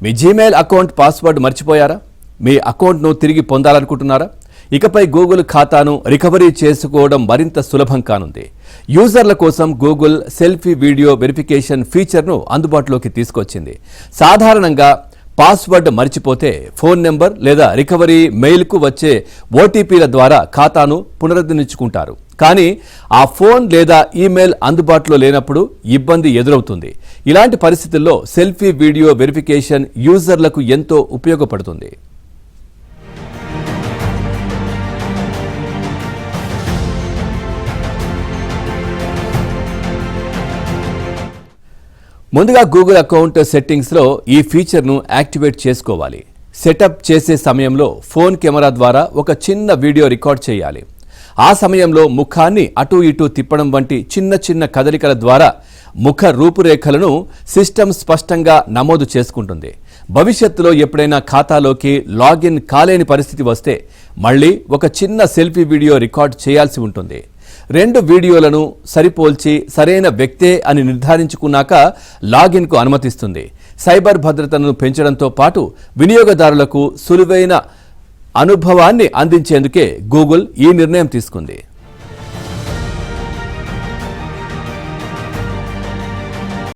మీ Gmail account password మర్చిపోయారా? మీ అకౌంట్ను తిరిగి పొందాలనుకుంటున్నారా? ఇకపై గూగుల్ ఖాతాను రికవరీ చేసుకోవడం మరింత సులభం కానుంది. యూజర్ల కోసం గూగుల్ సెల్ఫీ వీడియో వెరిఫికేషన్ ఫీచర్ను అందుబాటులోకి తీసుకొచ్చింది. సాధారణంగా పాస్వర్డ్ మర్చిపోతే ఫోన్ నెంబర్ లేదా రికవరీ మెయిల్కు వచ్చే ఓటీపీల ద్వారా ఖాతాను పునరుద్ధరించుకుంటారు. కానీ ఆ ఫోన్ లేదా ఈమెయిల్ అందుబాటులో లేనప్పుడు ఇబ్బంది ఎదురవుతుంది. ఇలాంటి పరిస్థితుల్లో సెల్ఫీ వీడియో వెరిఫికేషన్ యూజర్లకు ఎంతో ఉపయోగపడుతుంది. ముందుగా గూగుల్ అకౌంట్ సెట్టింగ్స్లో ఈ ఫీచర్ను యాక్టివేట్ చేసుకోవాలి. సెటప్ చేసే సమయంలో ఫోన్ కెమెరా ద్వారా ఒక చిన్న వీడియో రికార్డ్ చేయాలి. ఆ సమయంలో ముఖాన్ని అటూ ఇటూ తిప్పడం వంటి చిన్న చిన్న కదలికల ద్వారా ముఖ రూపురేఖలను సిస్టమ్ స్పష్టంగా నమోదు చేసుకుంటుంది. భవిష్యత్తులో ఎప్పుడైనా ఖాతాలోకి లాగిన్ కాలేని పరిస్థితి వస్తే మళ్ళీ ఒక చిన్న సెల్ఫీ వీడియో రికార్డ్ చేయాల్సి ఉంటుంది. 2 వీడియోలను సరిపోల్చి సరైన వ్యక్తే అని నిర్ధారించుకున్నాక లాగిన్కు అనుమతిస్తుంది. సైబర్ భద్రతను పెంచడంతో పాటు వినియోగదారులకు సులువైన అనుభవాన్ని అందించేందుకే గూగుల్ ఈ నిర్ణయం తీసుకుంది.